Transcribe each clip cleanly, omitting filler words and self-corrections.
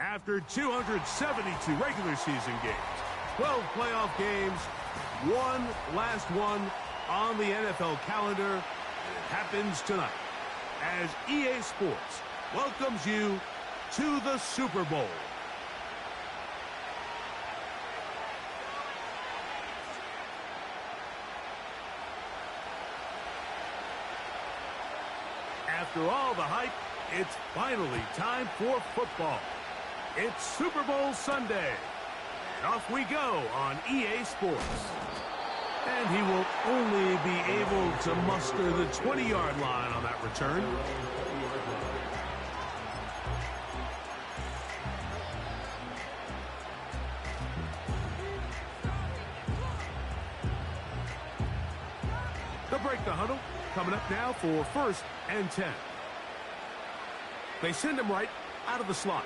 After 272 regular season games, 12 playoff games, one last one on the NFL calendar, and it happens tonight as EA Sports welcomes you to the Super Bowl. After all the hype, it's finally time for football. It's Super Bowl Sunday. And off we go on EA Sports. And he will only be able to muster the 20-yard line on that return. They'll break the huddle. Coming up now for 1st and 10. They send him right out of the slot.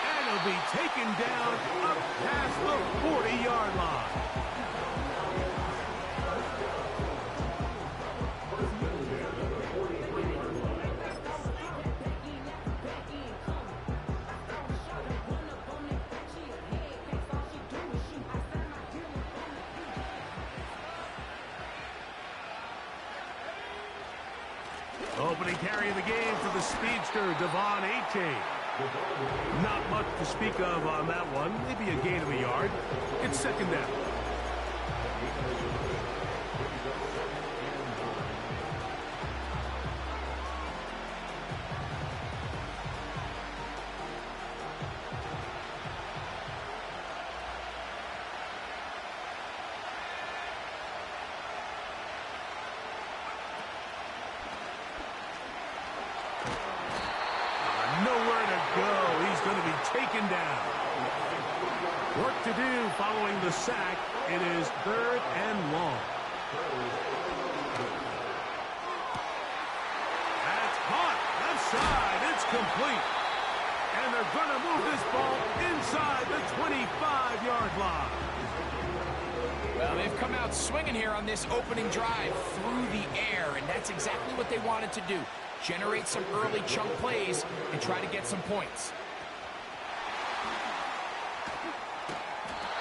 And he'll be taken down up past the 40-yard line. Opening carry of the game for the speedster, Devon A-Chain. Not much to speak of on that one. Maybe a gain of a yard. It's 2nd down. Taken down. Work to do following the sack. It is 3rd and long. That's hot. Left side. It's complete. And they're going to move this ball inside the 25-yard line. Well, they've come out swinging here on this opening drive through the air, and that's exactly what they wanted to do. Generate some early chunk plays and try to get some points.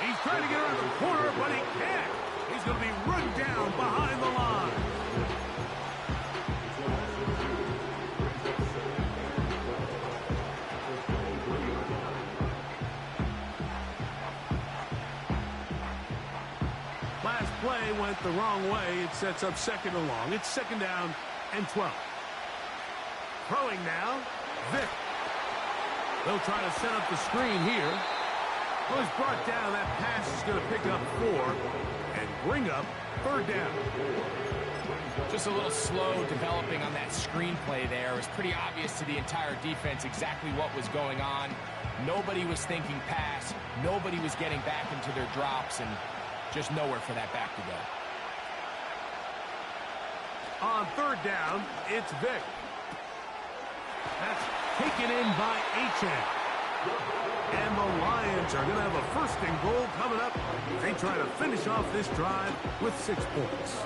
He's trying to get around the corner, but he can't. He's going to be run down behind the line. Last play went the wrong way. It sets up 2nd and long. It's 2nd down and 12. Throwing now, Vick. They'll try to set up the screen here. Well, he's brought down. That pass is going to pick up 4 and bring up 3rd down. Just a little slow developing on that screenplay there. It was pretty obvious to the entire defense exactly what was going on. Nobody was thinking pass. Nobody was getting back into their drops, and just nowhere for that back to go. On 3rd down, it's Vick. That's taken in by A-Chain. And the Lions are going to have a 1st and goal coming up. They try to finish off this drive with 6 points.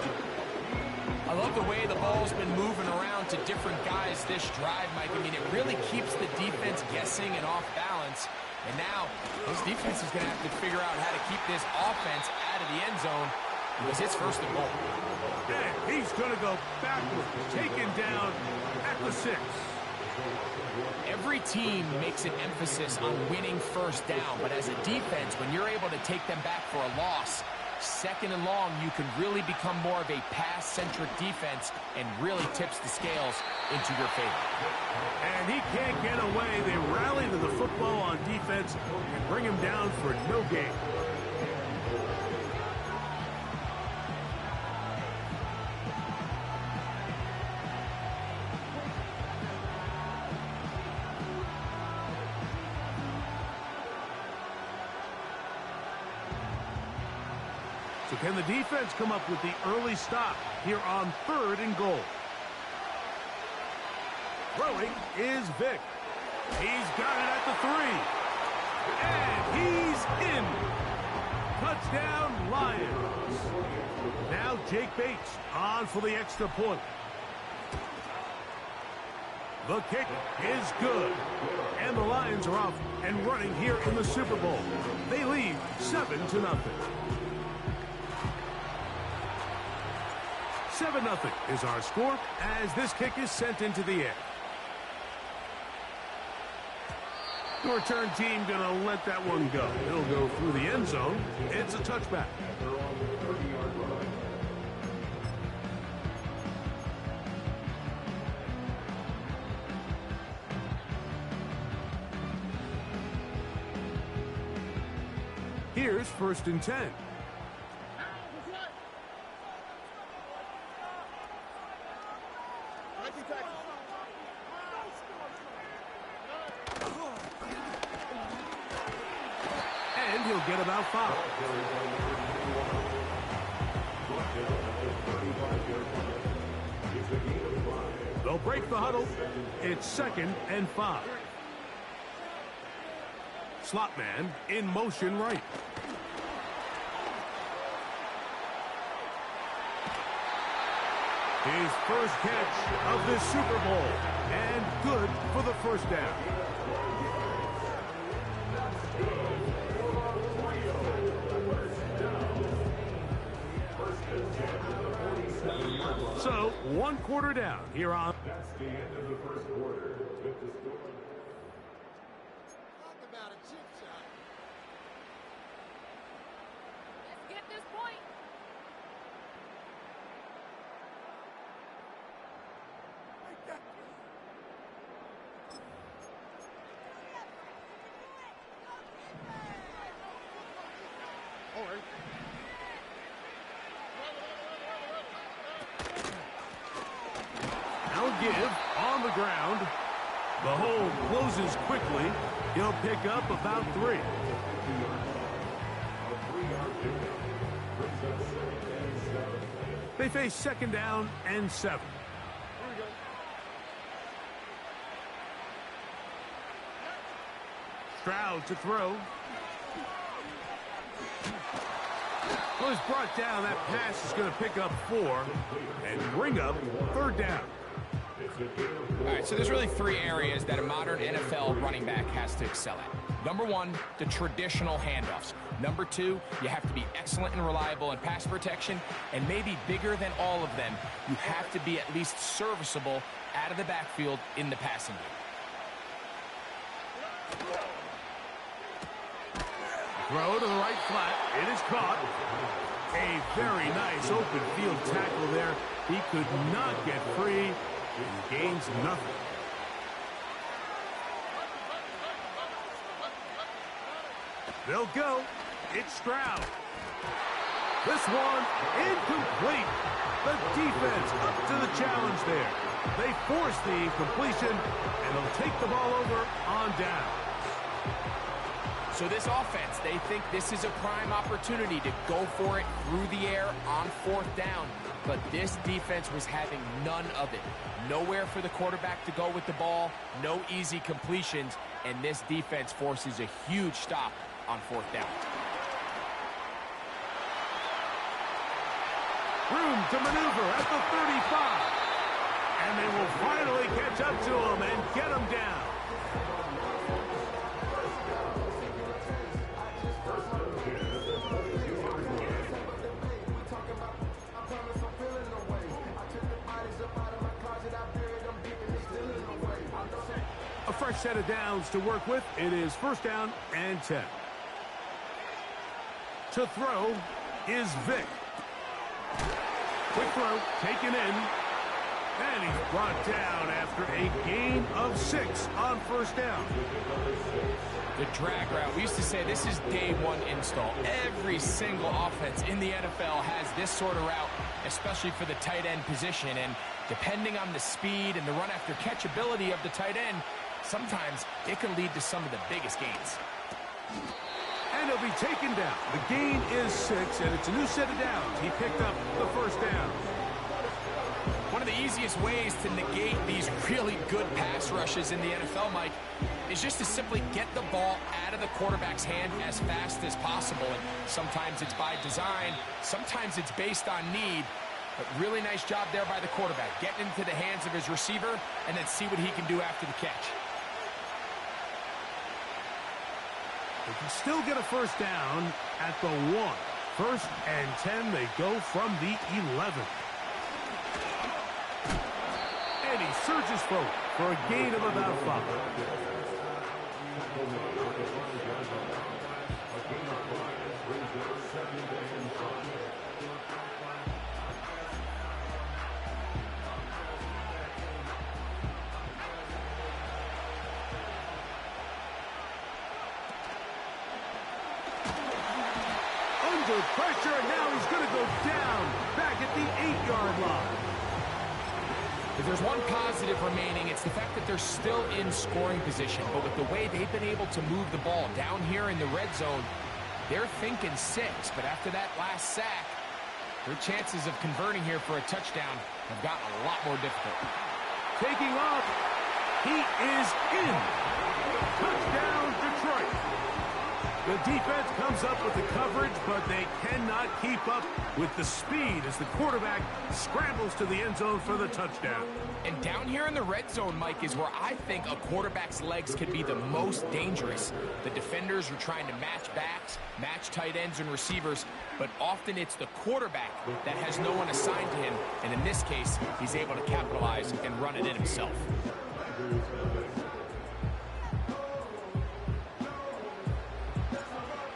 I love the way the ball's been moving around to different guys this drive, Mike. I mean, it really keeps the defense guessing and off balance. And now, this defense is going to have to figure out how to keep this offense out of the end zone because it's 1st and goal. And he's going to go backwards, taken down at the 6. Every team makes an emphasis on winning 1st down, but as a defense, when you're able to take them back for a loss, 2nd and long, you can really become more of a pass-centric defense and really tips the scales into your favor. And he can't get away. They rally to the football on defense and bring him down for no gain. So can the defense come up with the early stop here on 3rd and goal? Throwing is Vick. He's got it at the 3. And he's in. Touchdown, Lions. Now Jake Bates on for the extra point. The kick is good. And the Lions are off and running here in the Super Bowl. They lead 7-0. 7-0 is our score as this kick is sent into the air. The return team going to let that one go. It'll go through the end zone. It's a touchback. Here's 1st and 10. And he'll get about 5. They'll break the huddle. It's 2nd and 5. Slot man in motion right. His first catch of this Super Bowl. And good for the 1st down. So, 1 quarter down here on. That's the end of the 1st quarter. Talk about a chip shot. Let's get this point. Now give on the ground. The hole closes quickly. He'll pick up about 3. They face 2nd down and 7. Stroud to throw. Well, he's brought down. That pass is going to pick up 4 and bring up 3rd down. All right, so there's really 3 areas that a modern NFL running back has to excel at. Number 1, the traditional handoffs. Number 2, you have to be excellent and reliable in pass protection. And maybe bigger than all of them, you have to be at least serviceable out of the backfield in the passing game. Throw to the right flat. It is caught. A very nice open field tackle there. He could not get free. He gains nothing. They'll go. It's Stroud. This one incomplete. The defense up to the challenge there. They force the incompletion, and they'll take the ball over on down. So this offense, they think this is a prime opportunity to go for it through the air on 4th down. But this defense was having none of it. Nowhere for the quarterback to go with the ball, no easy completions, and this defense forces a huge stop on 4th down. Room to maneuver at the 35. And they will finally catch up to him and get him down. A fresh set of downs to work with. It is 1st down and 10. To throw is Vic. Quick throw, taken in. And he's brought down after a gain of 6 on 1st down. The drag route. We used to say this is day 1 install. Every single offense in the NFL has this sort of route, especially for the tight end position. And depending on the speed and the run after catch ability of the tight end, sometimes it can lead to some of the biggest gains. And he'll be taken down. The gain is 6, and it's a new set of downs. He picked up the 1st down. One of the easiest ways to negate these really good pass rushes in the NFL, Mike, is just to simply get the ball out of the quarterback's hand as fast as possible. And sometimes it's by design, sometimes it's based on need. But really nice job there by the quarterback, getting into the hands of his receiver and then see what he can do after the catch. They can still get a first down at the 1. 1st and 10, they go from the 11. And he surges forward for a gain of about 5. Under pressure, and now he's going to go down back at the 8-yard line. If there's one positive remaining, it's the fact that they're still in scoring position. But with the way they've been able to move the ball down here in the red zone, they're thinking 6. But after that last sack, their chances of converting here for a touchdown have gotten a lot more difficult. Taking off, he is in. Touchdown, Detroit. The defense comes up with the coverage, but they cannot keep up with the speed as the quarterback scrambles to the end zone for the touchdown. And down here in the red zone, Mike, is where I think a quarterback's legs can be the most dangerous. The defenders are trying to match backs, match tight ends and receivers, but often it's the quarterback that has no one assigned to him, and in this case, he's able to capitalize and run it in himself.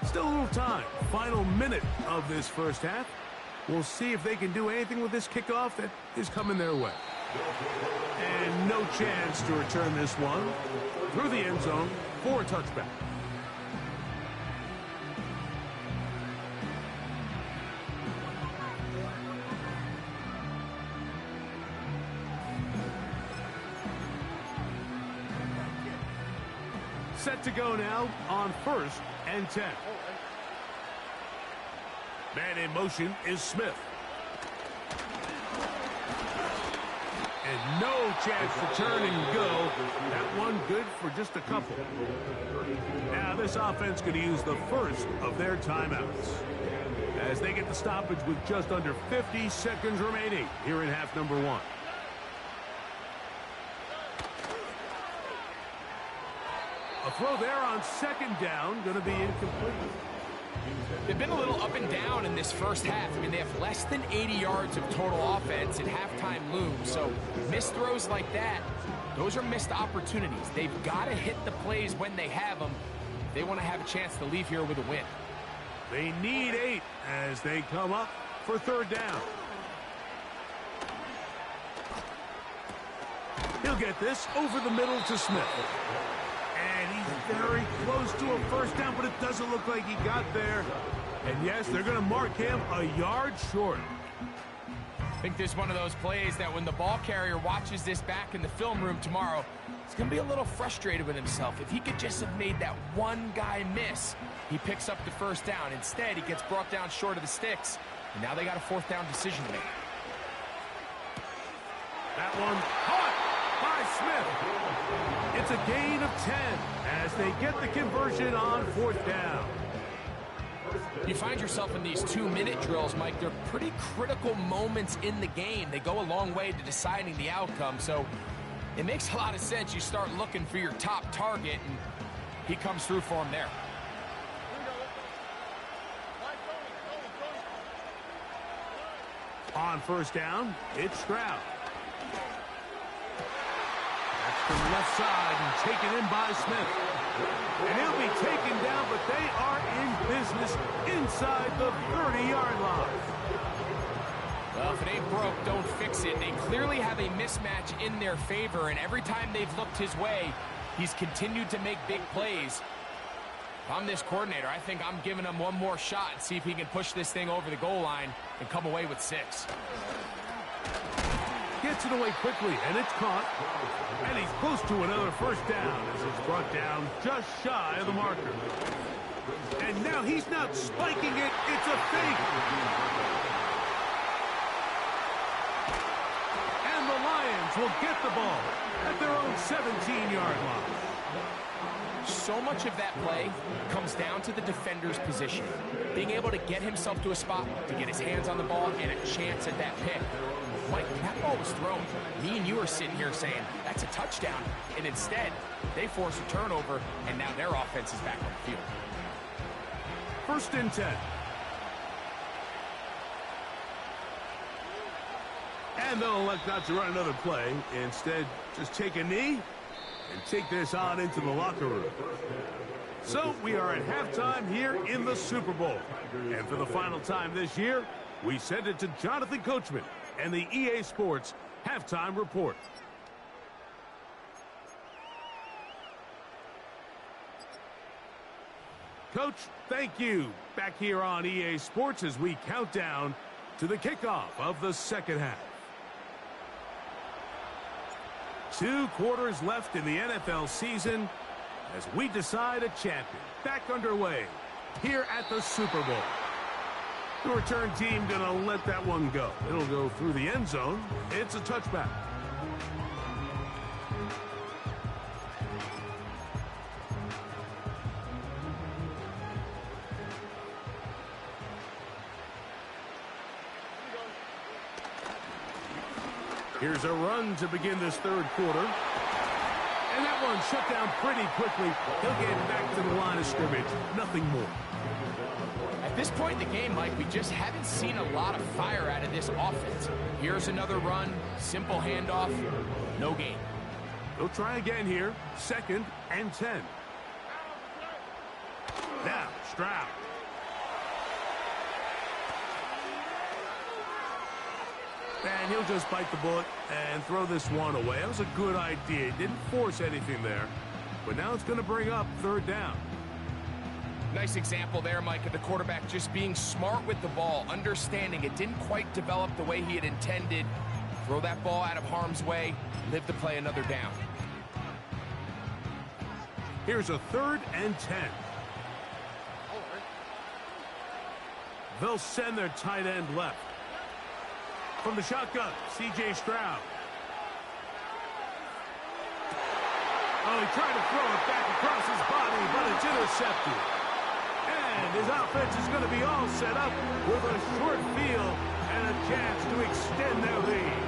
Still a little time. Final minute of this first half. We'll see if they can do anything with this kickoff that is coming their way. And no chance to return this one through the end zone for a touchback. Set to go now on 1st and 10. Man in motion is Smith. And no chance to turn and go. That one good for just a couple. Now this offense going to use the first of their timeouts as they get the stoppage with just under 50 seconds remaining here in half number 1. A throw there on 2nd down, going to be incomplete. They've been a little up and down in this first half. I mean, they have less than 80 yards of total offense and halftime looms. So missed throws like that, those are missed opportunities. They've got to hit the plays when they have them if they want to have a chance to leave here with a win. They need 8 as they come up for 3rd down. He'll get this over the middle to Smith. And he's very close to a first down, but it doesn't look like he got there. And yes, they're going to mark him a yard short. I think this is one of those plays that when the ball carrier watches this back in the film room tomorrow, he's going to be a little frustrated with himself. If he could just have made that one guy miss, he picks up the first down. Instead, he gets brought down short of the sticks, and now they got a 4th down decision to make. That one caught by Smith. It's a gain of 10 as they get the conversion on 4th down. You find yourself in these 2-minute drills, Mike. They're pretty critical moments in the game. They go a long way to deciding the outcome, so it makes a lot of sense. You start looking for your top target, and he comes through for him there. On 1st down, it's Stroud. That's from the left side and taken in by Smith. And he'll be taken down, but they are in business inside the 30-yard line. Well, if it ain't broke, don't fix it. They clearly have a mismatch in their favor, and every time they've looked his way, he's continued to make big plays. If I'm this coordinator, I think I'm giving him one more shot and see if he can push this thing over the goal line and come away with 6. Gets it away quickly, and it's caught. And he's close to another first down as it's brought down just shy of the marker. And now he's not spiking it. It's a fake. And the Lions will get the ball at their own 17-yard line. So much of that play comes down to the defender's position. Being able to get himself to a spot, to get his hands on the ball, and a chance at that pick. Mike, that ball was thrown. Me and you are sitting here saying, that's a touchdown. And instead, they force a turnover, and now their offense is back on the field. 1st and 10. And they'll elect not to run another play. Instead, just take a knee and take this on into the locker room. So we are at halftime here in the Super Bowl. And for the final time this year, we send it to Jonathan Coachman and the EA Sports Halftime Report. Coach, thank you. Back here on EA Sports as we count down to the kickoff of the second half. 2 quarters left in the NFL season as we decide a champion. Back underway here at the Super Bowl. The return team gonna let that one go. It'll go through the end zone. It's a touchback. Here's a run to begin this 3rd quarter. And that one shut down pretty quickly. He'll get back to the line of scrimmage. Nothing more. At this point in the game, Mike, we just haven't seen a lot of fire out of this offense. Here's another run. Simple handoff. No gain. They'll try again here. 2nd and 10. Now, Stroud. And he'll just bite the bullet and throw this one away. That was a good idea. He didn't force anything there. But now it's going to bring up 3rd down. Nice example there, Mike, of the quarterback just being smart with the ball, understanding it didn't quite develop the way he had intended. Throw that ball out of harm's way, live to play another down. Here's a 3rd and 10. They'll send their tight end left. From the shotgun, C.J. Stroud. Oh, he tried to throw it back across his body, but it's intercepted. And his offense is going to be all set up with a short field and a chance to extend their lead.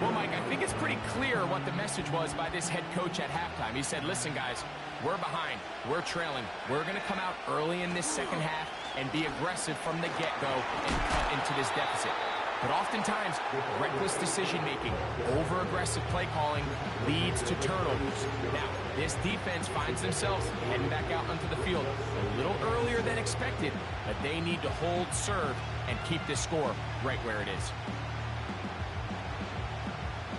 Well, Mike, I think it's pretty clear what the message was by this head coach at halftime. He said, listen, guys, we're behind. We're trailing. We're going to come out early in this second half and be aggressive from the get-go and cut into this deficit. But oftentimes, reckless decision-making, over-aggressive play calling leads to turnovers. Now, this defense finds themselves heading back out onto the field a little earlier than expected, but they need to hold serve and keep this score right where it is.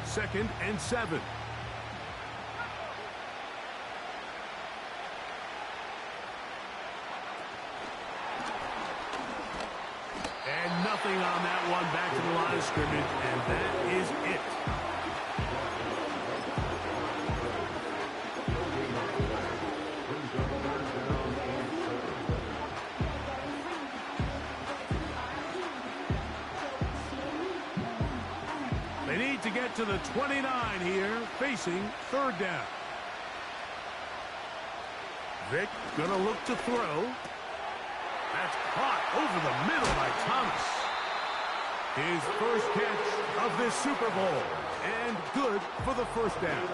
2nd and 7. And nothing on that one, back to the line of scrimmage, and that is it. They need to get to the 29 here, facing 3rd down. Vick gonna look to throw. That's caught over the middle by Thomas. His first catch of this Super Bowl, and good for the 1st down.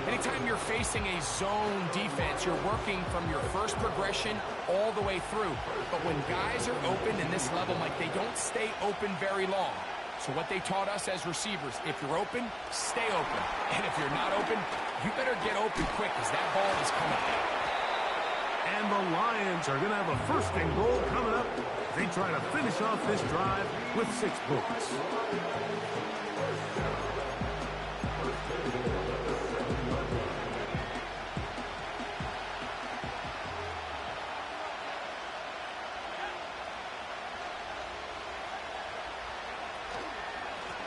Anytime you're facing a zone defense, you're working from your first progression all the way through. But when guys are open in this level, Mike, they don't stay open very long. So what they taught us as receivers, if you're open, stay open. And if you're not open, you better get open quick because that ball is coming out. And the Lions are going to have a 1st and goal coming up. They try to finish off this drive with 6 points.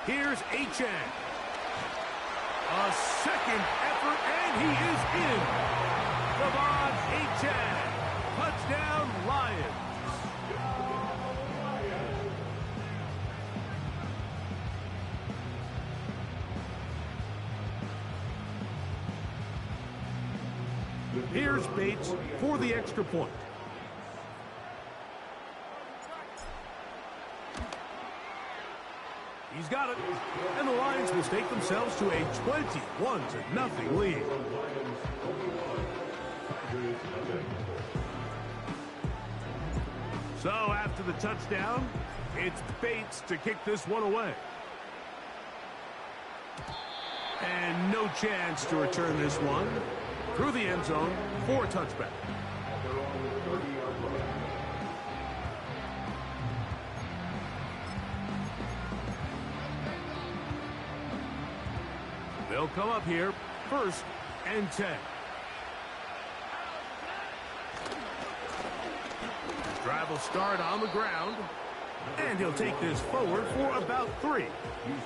Here's Achane. A 2nd effort, and he is in. Devon Achane. Touchdown, Lions. Here's Bates for the extra point. He's got it. And the Lions will stake themselves to a 21-0 lead. So after the touchdown, it's Bates to kick this one away. And no chance to return this one through the end zone for a touchback. They'll come up here, 1st and 10. Drive will start on the ground, and he'll take this forward for about 3.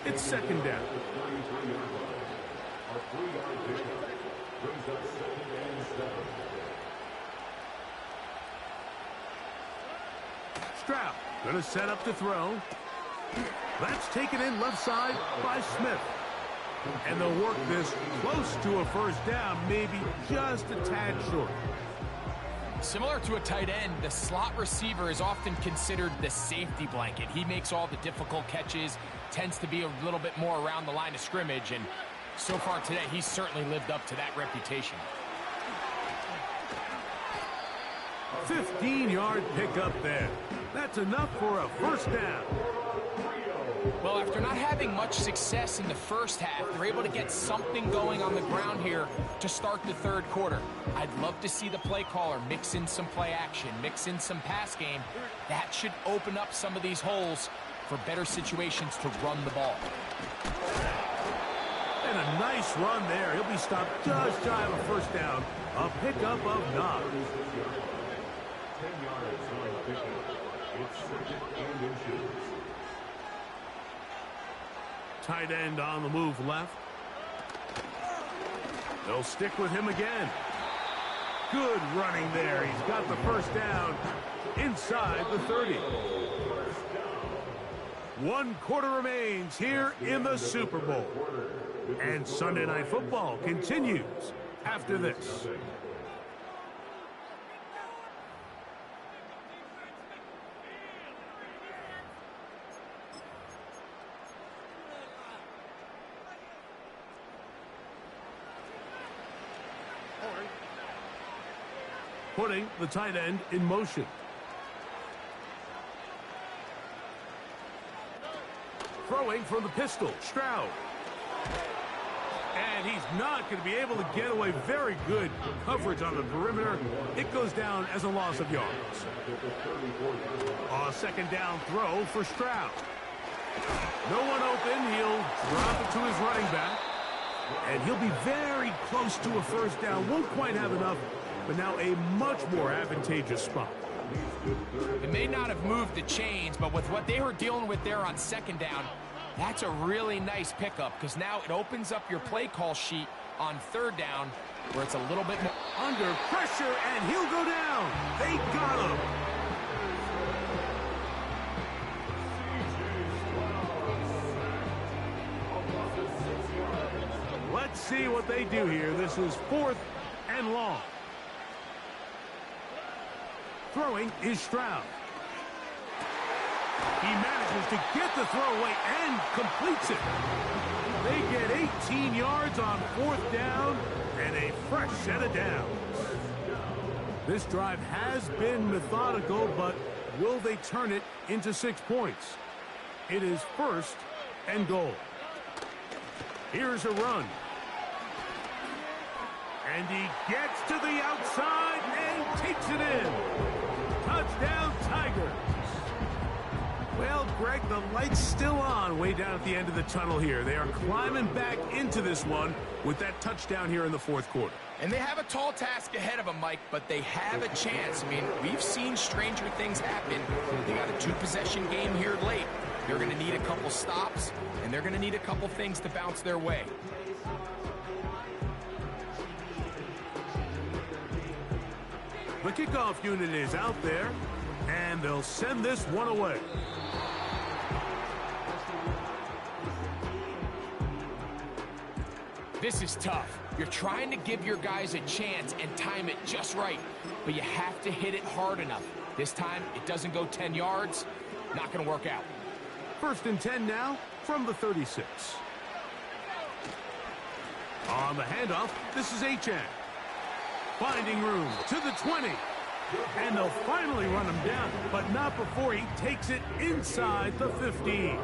It's 2nd down. Stroud going to set up to throw. That's taken in left side by Smith. And they'll work this close to a 1st down, maybe just a tad short. Similar to a tight end, the slot receiver is often considered the safety blanket. He makes all the difficult catches, tends to be a little bit more around the line of scrimmage, and so far today, he's certainly lived up to that reputation. 15-yard pickup there. That's enough for a 1st down. Well, after not having much success in the first half, they're able to get something going on the ground here to start the 3rd quarter. I'd love to see the play caller mix in some play action, mix in some pass game. That should open up some of these holes for better situations to run the ball. And a nice run there. He'll be stopped just shy of a 1st down. A pickup of 9. 10 yards on the pickup. It's 2nd and inches. Tight end on the move left. They'll stick with him again. Good running there. He's got the 1st down inside the 30. 1 quarter remains here in the Super Bowl. And Sunday Night Football continues after this. Putting the tight end in motion. Throwing from the pistol, Stroud. And he's not going to be able to get away. Very good coverage on the perimeter. It goes down as a loss of yards. A 2nd down throw for Stroud. No one open. He'll drop it to his running back. And he'll be very close to a 1st down. Won't quite have enough, but now a much more advantageous spot. It may not have moved the chains, but with what they were dealing with there on 2nd down, that's a really nice pickup because now it opens up your play call sheet on 3rd down where it's a little bit more under pressure, and he'll go down. They got him. Let's see what they do here. This is 4th and long. Throwing is Stroud. He manages to get the throw away and completes it. They get 18 yards on 4th down and a fresh set of downs. This drive has been methodical, but will they turn it into 6 points? It is 1st and goal. Here's a run. And he gets to the outside and takes it in. Touchdown, Tigers. Well, Greg, the light's still on way down at the end of the tunnel here. They are climbing back into this one with that touchdown here in the 4th quarter. And they have a tall task ahead of them, Mike, but they have a chance. I mean, we've seen stranger things happen. They got a 2-possession game here late. They're going to need a couple stops, and they're going to need a couple things to bounce their way. The kickoff unit is out there, and they'll send this one away. This is tough. You're trying to give your guys a chance and time it just right, but you have to hit it hard enough. This time, it doesn't go 10 yards. Not going to work out. 1st and 10 now from the 36. On the handoff, this is Achan. Finding room to the 20. And they'll finally run him down, but not before he takes it inside the 15.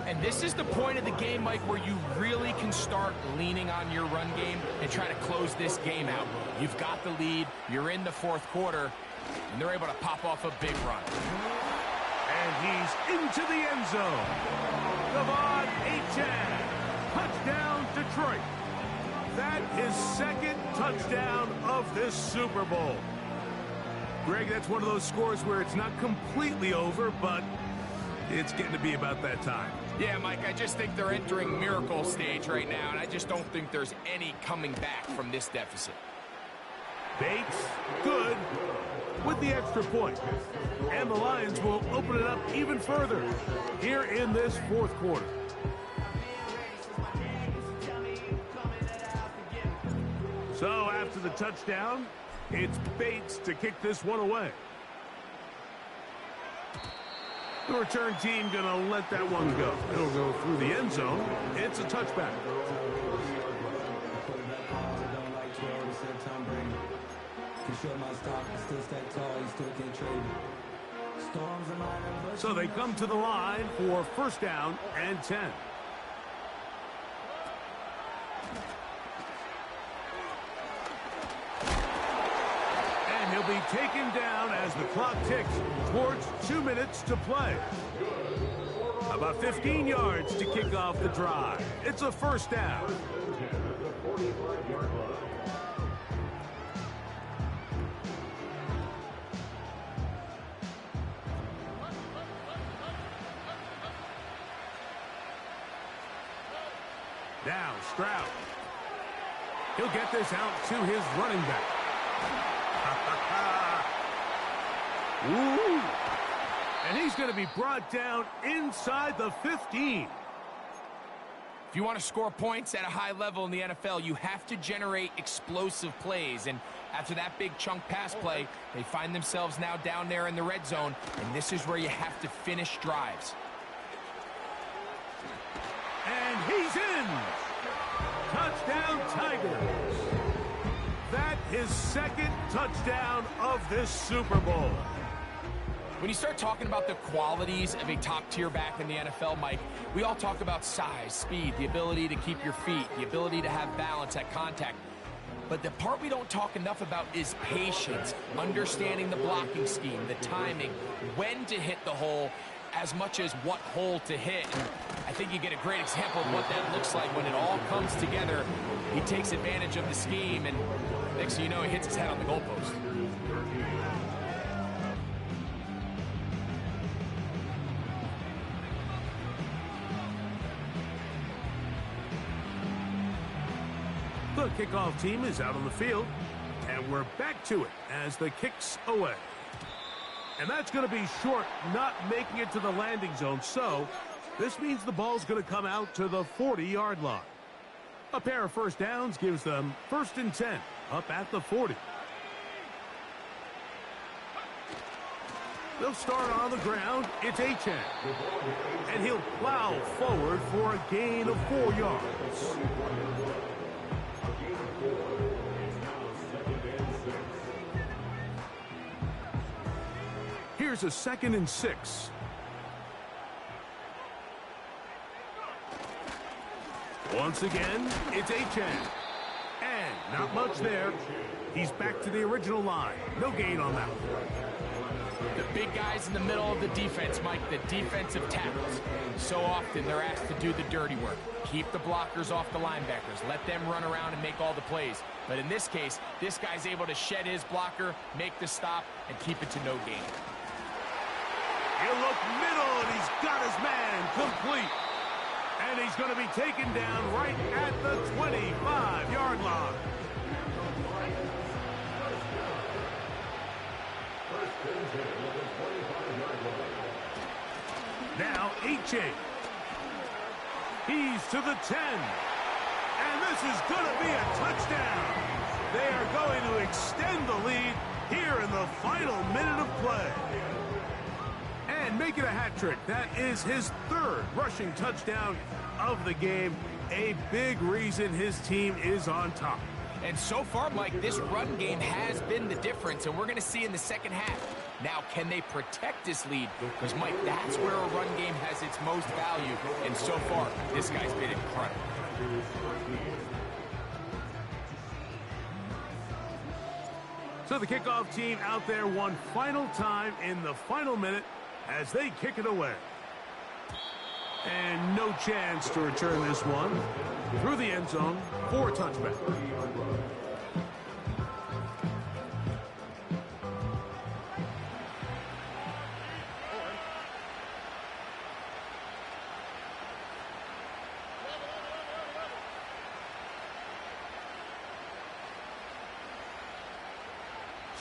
And this is the point of the game, Mike, where you really can start leaning on your run game and try to close this game out. You've got the lead, you're in the 4th quarter, and they're able to pop off a big run. And he's into the end zone. Devon Achan. Touchdown, Detroit. That is 2nd touchdown of this Super Bowl. Greg, that's one of those scores where it's not completely over, but it's getting to be about that time. Yeah, Mike, I just think they're entering miracle stage right now, and I just don't think there's any coming back from this deficit. Bates, good, with the extra point. And the Lions will open it up even further here in this 4th quarter. So after the touchdown, it's Bates to kick this one away. The return team going to let that one go. It'll go through the end zone. It's a touchback. So they come to the line for 1st down and 10. And he'll be taken down as the clock ticks towards 2 minutes to play. About 15 yards to kick off the drive. It's a 1st down. Now Stroud. He'll get this out to his running back. Ooh. And he's going to be brought down inside the 15. If you want to score points at a high level in the NFL, you have to generate explosive plays. And after that big chunk pass play, they find themselves now down there in the red zone. And this is where you have to finish drives. And he's in. Touchdown, Tigers. That is 2nd touchdown of this Super Bowl. When you start talking about the qualities of a top-tier back in the NFL, Mike, we all talk about size, speed, the ability to keep your feet, the ability to have balance at contact. But the part we don't talk enough about is patience, understanding the blocking scheme, the timing, when to hit the hole, as much as what hole to hit. And I think you get a great example of what that looks like when it all comes together. He takes advantage of the scheme, and next thing you know, he hits his head on the goalpost. The kickoff team is out on the field, and we're back to it as the kick's away. And that's going to be short, not making it to the landing zone. So this means the ball's going to come out to the 40-yard line. A pair of 1st downs gives them 1st and 10 up at the 40. They'll start on the ground. It's Achan. And he'll plow forward for a gain of 4 yards. Here's a 2nd and 6. Once again, it's Achan. And not much there. He's back to the original line. No gain on that one. The big guys in the middle of the defense, Mike, the defensive tackles. So often they're asked to do the dirty work. Keep the blockers off the linebackers. Let them run around and make all the plays. But in this case, this guy's able to shed his blocker, make the stop, and keep it to no gain. He'll look middle, and he's got his man complete. And he's going to be taken down right at the 25-yard line. Now, Achan. He's to the 10. And this is going to be a touchdown. They are going to extend the lead here in the final minute of play. And make it a hat trick. That is his third rushing touchdown of the game. A big reason his team is on top. And so far, Mike, this run game has been the difference, and we're going to see in the second half. Now, can they protect this lead? Because, Mike, that's where a run game has its most value. And so far, this guy's been incredible. So the kickoff team out there one final time in the final minute as they kick it away. And no chance to return this one through the end zone for a touchback.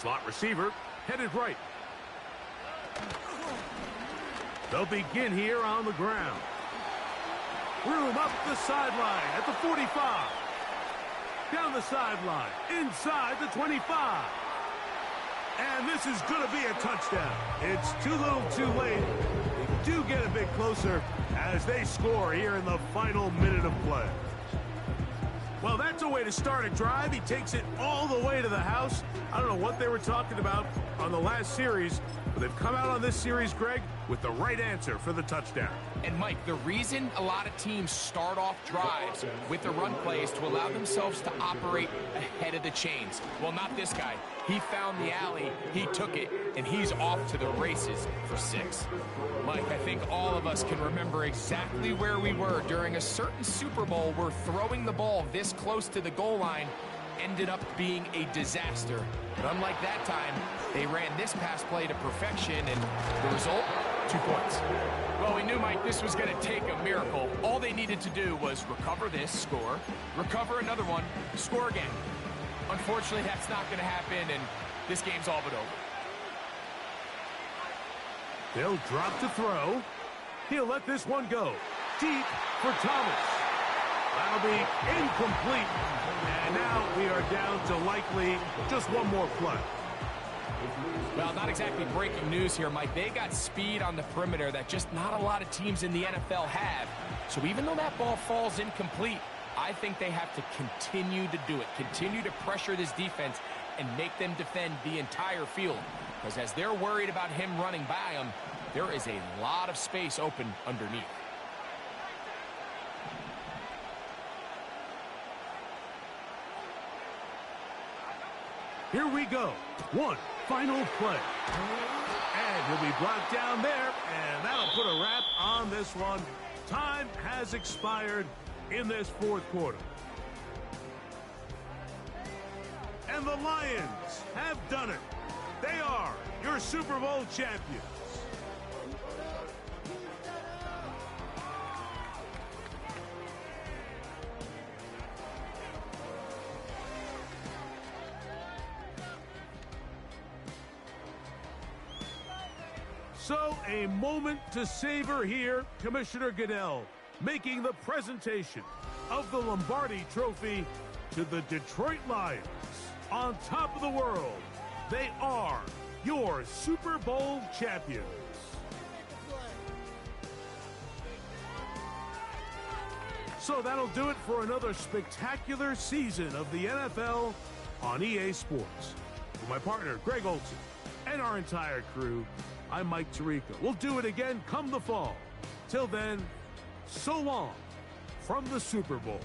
Slot receiver headed right. They'll begin here on the ground. Room up the sideline at the 45. Down the sideline, inside the 25. And this is going to be a touchdown. It's too little too late. They do get a bit closer as they score here in the final minute of play. Well, that's a way to start a drive. He takes it all the way to the house. I don't know what they were talking about on the last series, but they've come out on this series, Greg, with the right answer for the touchdown. And, Mike, the reason a lot of teams start off drives with the run play is to allow themselves to operate ahead of the chains. Well, not this guy. He found the alley, he took it, and he's off to the races for 6. Mike, I think all of us can remember exactly where we were during a certain Super Bowl where throwing the ball this close to the goal line ended up being a disaster. But unlike that time, they ran this pass play to perfection, and the result, 2 points. Well, we knew, Mike, this was going to take a miracle. All they needed to do was recover this, score, recover another one, score again. Unfortunately, that's not going to happen, and this game's all but over. They'll drop to throw. He'll let this one go. Deep for Thomas. That'll be incomplete. And now we are down to likely just one more play. Well, not exactly breaking news here, Mike. They got speed on the perimeter that just not a lot of teams in the NFL have. So even though that ball falls incomplete, I think they have to continue to do it, continue to pressure this defense and make them defend the entire field. Because as they're worried about him running by them, there is a lot of space open underneath. Here we go. One final play. And he'll be brought down there, and that'll put a wrap on this one. Time has expired in this fourth quarter. And the Lions have done it. They are your Super Bowl champions. So a moment to savor here. Commissioner Goodell making the presentation of the Lombardi Trophy to the Detroit Lions. On top of the world, they are your Super Bowl champions. So that'll do it for another spectacular season of the NFL on EA Sports. With my partner, Greg Olson, and our entire crew, I'm Mike Tirico. We'll do it again come the fall. Till then, so long from the Super Bowl.